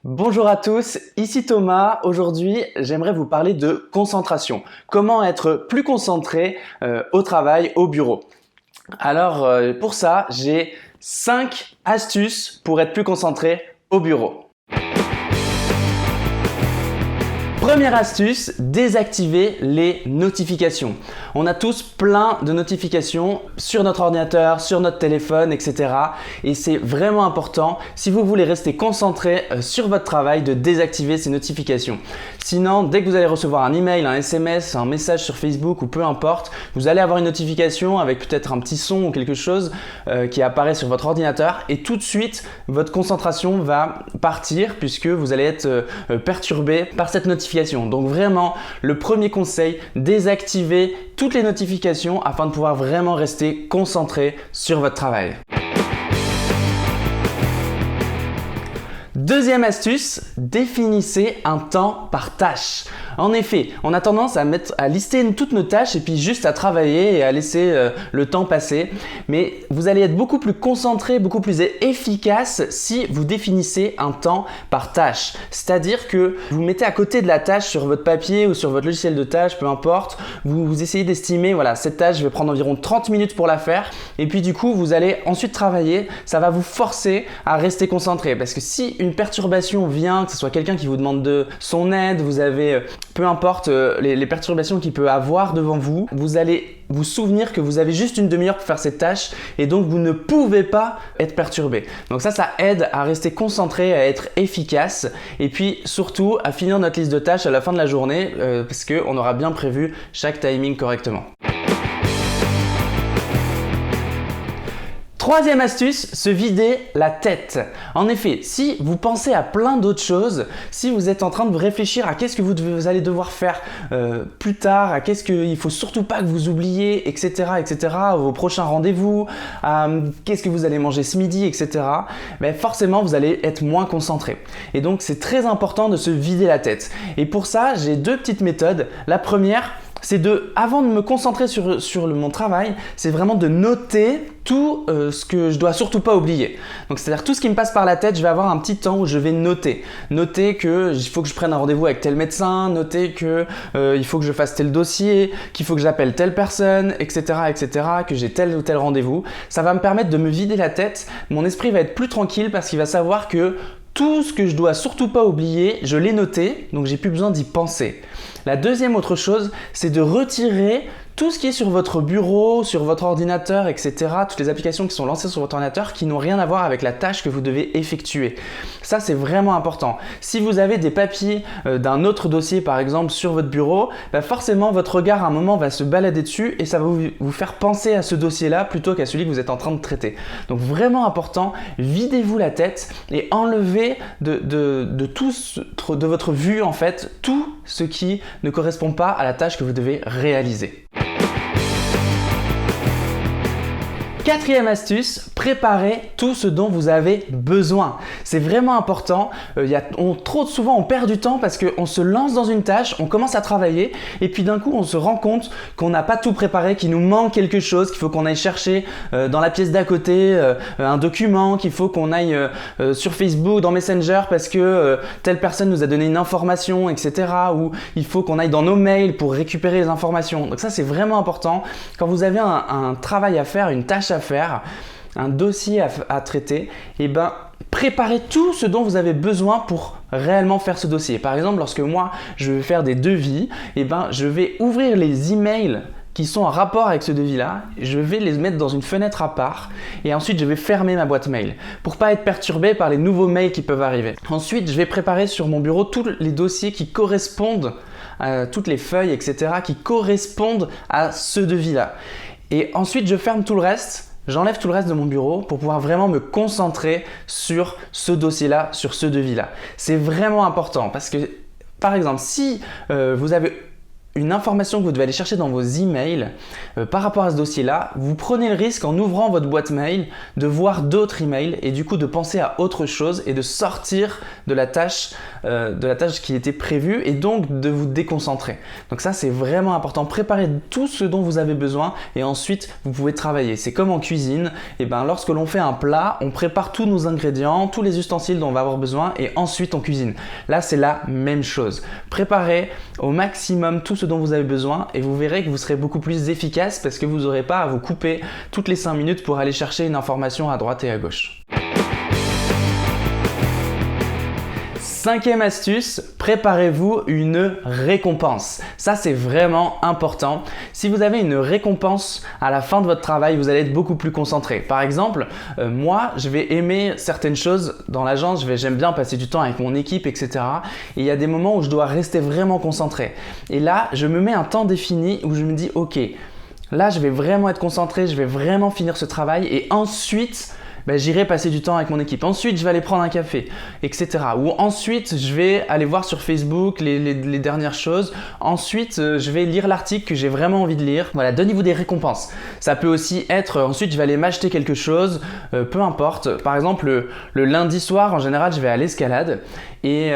Bonjour à tous, ici Thomas. Aujourd'hui, j'aimerais vous parler de concentration. Comment être plus concentré au travail, au bureau. Alors, pour ça, j'ai 5 astuces pour être plus concentré au bureau. Première astuce, désactiver les notifications. On a tous plein de notifications sur notre ordinateur, sur notre téléphone, etc. Et c'est vraiment important, si vous voulez rester concentré sur votre travail, de désactiver ces notifications. Sinon, dès que vous allez recevoir un email, un SMS, un message sur Facebook ou peu importe, vous allez avoir une notification avec peut-être un petit son ou quelque chose qui apparaît sur votre ordinateur et tout de suite, votre concentration va partir puisque vous allez être perturbé par cette notification. Donc vraiment, le premier conseil, désactivez toutes les notifications afin de pouvoir vraiment rester concentré sur votre travail. Deuxième astuce, définissez un temps par tâche. En effet, on a tendance à lister toutes nos tâches et puis juste à travailler et à laisser le temps passer. Mais vous allez être beaucoup plus concentré, beaucoup plus efficace si vous définissez un temps par tâche. C'est-à-dire que vous mettez à côté de la tâche sur votre papier ou sur votre logiciel de tâche, peu importe. Vous essayez d'estimer, voilà, cette tâche, je vais prendre environ 30 minutes pour la faire. Et puis du coup, vous allez ensuite travailler. Ça va vous forcer à rester concentré. Parce que si une perturbation vient, que ce soit quelqu'un qui vous demande de son aide, vous avez peu importe les perturbations qu'il peut avoir devant vous, vous allez vous souvenir que vous avez juste une demi-heure pour faire cette tâche et donc vous ne pouvez pas être perturbé. Donc ça aide à rester concentré, à être efficace et puis surtout à finir notre liste de tâches à la fin de la journée parce qu'on aura bien prévu chaque timing correctement. Troisième astuce, se vider la tête. En effet, si vous pensez à plein d'autres choses, si vous êtes en train de réfléchir à qu'est-ce que vous allez devoir faire plus tard, à qu'est-ce qu'il ne faut surtout pas que vous oubliez, etc., vos prochains rendez-vous, qu'est-ce que vous allez manger ce midi, etc., ben forcément, vous allez être moins concentré. Et donc, c'est très important de se vider la tête. Et pour ça, j'ai deux petites méthodes. La première, c'est avant de me concentrer sur mon travail, c'est vraiment de noter tout ce que je dois surtout pas oublier. Donc c'est-à-dire tout ce qui me passe par la tête, je vais avoir un petit temps où je vais noter. Noter qu'il faut que je prenne un rendez-vous avec tel médecin, noter que il faut que je fasse tel dossier, qu'il faut que j'appelle telle personne, etc., que j'ai tel ou tel rendez-vous. Ça va me permettre de me vider la tête. Mon esprit va être plus tranquille parce qu'il va savoir que tout ce que je dois surtout pas oublier, je l'ai noté, donc j'ai plus besoin d'y penser. La deuxième autre chose, c'est de retirer tout ce qui est sur votre bureau, sur votre ordinateur, etc. Toutes les applications qui sont lancées sur votre ordinateur qui n'ont rien à voir avec la tâche que vous devez effectuer. Ça, c'est vraiment important. Si vous avez des papiers d'un autre dossier, par exemple, sur votre bureau, bah forcément, votre regard à un moment va se balader dessus et ça va vous faire penser à ce dossier-là plutôt qu'à celui que vous êtes en train de traiter. Donc, vraiment important, videz-vous la tête et enlevez de votre vue, en fait, tout ce qui ne correspond pas à la tâche que vous devez réaliser. Quatrième astuce, préparez tout ce dont vous avez besoin. C'est vraiment important. Trop souvent, on perd du temps parce qu'on se lance dans une tâche, on commence à travailler et puis d'un coup, on se rend compte qu'on n'a pas tout préparé, qu'il nous manque quelque chose, qu'il faut qu'on aille chercher dans la pièce d'à côté un document, qu'il faut qu'on aille sur Facebook, dans Messenger parce que telle personne nous a donné une information, etc. Ou il faut qu'on aille dans nos mails pour récupérer les informations. Donc ça, c'est vraiment important. Quand vous avez un travail à faire, une tâche à faire, un dossier à traiter, et ben préparez tout ce dont vous avez besoin pour réellement faire ce dossier. Par exemple, lorsque moi je vais faire des devis, et ben je vais ouvrir les emails qui sont en rapport avec ce devis-là, je vais les mettre dans une fenêtre à part et ensuite je vais fermer ma boîte mail pour pas être perturbé par les nouveaux mails qui peuvent arriver. Ensuite, je vais préparer sur mon bureau tous les dossiers qui correspondent, toutes les feuilles, etc., qui correspondent à ce devis-là. Et ensuite, je ferme tout le reste. J'enlève tout le reste de mon bureau pour pouvoir vraiment me concentrer sur ce dossier-là, sur ce devis-là. C'est vraiment important parce que, par exemple, si vous avez une information que vous devez aller chercher dans vos emails par rapport à ce dossier-là, vous prenez le risque en ouvrant votre boîte mail de voir d'autres emails et du coup de penser à autre chose et de sortir de la tâche qui était prévue et donc de vous déconcentrer. Donc ça, c'est vraiment important. Préparez tout ce dont vous avez besoin et ensuite vous pouvez travailler. C'est comme en cuisine. Et ben, lorsque l'on fait un plat, on prépare tous nos ingrédients, tous les ustensiles dont on va avoir besoin et ensuite on cuisine. Là, c'est la même chose. Préparez au maximum tout ce dont vous avez besoin et vous verrez que vous serez beaucoup plus efficace parce que vous n'aurez pas à vous couper toutes les 5 minutes pour aller chercher une information à droite et à gauche. 5e astuce, préparez-vous une récompense. Ça, c'est vraiment important. Si vous avez une récompense à la fin de votre travail, vous allez être beaucoup plus concentré. Par exemple, moi, je vais aimer certaines choses dans l'agence. J'aime bien passer du temps avec mon équipe, etc. Et il y a des moments où je dois rester vraiment concentré. Et là, je me mets un temps défini où je me dis, ok, là, je vais vraiment être concentré, je vais vraiment finir ce travail et ensuite, j'irai passer du temps avec mon équipe. Ensuite, je vais aller prendre un café, etc. Ou ensuite, je vais aller voir sur Facebook les dernières choses. Ensuite, je vais lire l'article que j'ai vraiment envie de lire. Voilà, donnez-vous des récompenses. Ça peut aussi être, ensuite, je vais aller m'acheter quelque chose, peu importe. Par exemple, le lundi soir, en général, je vais à l'escalade. Et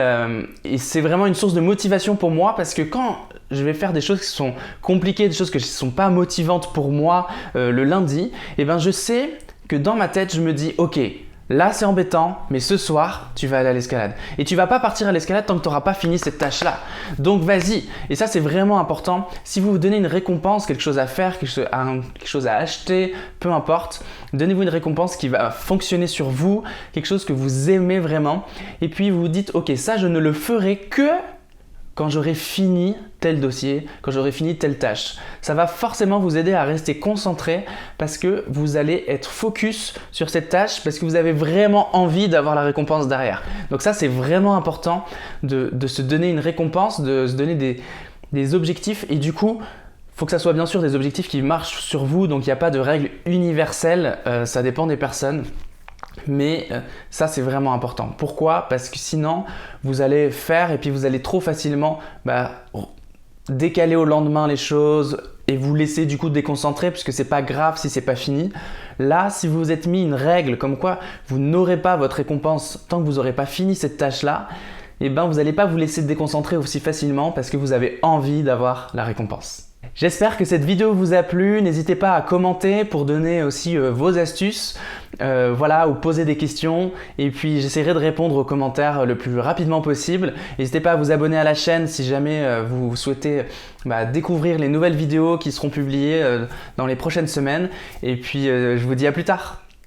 c'est vraiment une source de motivation pour moi parce que quand je vais faire des choses qui sont compliquées, des choses qui ne sont pas motivantes pour moi le lundi, et ben je sais que dans ma tête, je me dis, ok, là c'est embêtant, mais ce soir, tu vas aller à l'escalade. Et tu vas pas partir à l'escalade tant que tu n'auras pas fini cette tâche-là. Donc vas-y. Et ça, c'est vraiment important. Si vous vous donnez une récompense, quelque chose à faire, quelque chose à acheter, peu importe, donnez-vous une récompense qui va fonctionner sur vous, quelque chose que vous aimez vraiment. Et puis vous vous dites, ok, ça, je ne le ferai que quand j'aurai fini tel dossier, quand j'aurai fini telle tâche. Ça va forcément vous aider à rester concentré parce que vous allez être focus sur cette tâche parce que vous avez vraiment envie d'avoir la récompense derrière. Donc ça, c'est vraiment important de se donner une récompense, de se donner des objectifs et du coup, il faut que ça soit bien sûr des objectifs qui marchent sur vous, donc il n'y a pas de règle universelle, ça dépend des personnes. Mais ça, c'est vraiment important. Pourquoi? Parce que sinon, vous allez faire et puis vous allez trop facilement décaler au lendemain les choses et vous laisser du coup déconcentrer puisque c'est pas grave si c'est pas fini. Là, si vous vous êtes mis une règle comme quoi vous n'aurez pas votre récompense tant que vous n'aurez pas fini cette tâche-là, et ben vous n'allez pas vous laisser déconcentrer aussi facilement parce que vous avez envie d'avoir la récompense. J'espère que cette vidéo vous a plu. N'hésitez pas à commenter pour donner aussi vos astuces, ou poser des questions. Et puis j'essaierai de répondre aux commentaires le plus rapidement possible. N'hésitez pas à vous abonner à la chaîne si jamais vous souhaitez découvrir les nouvelles vidéos qui seront publiées dans les prochaines semaines. Et puis je vous dis à plus tard.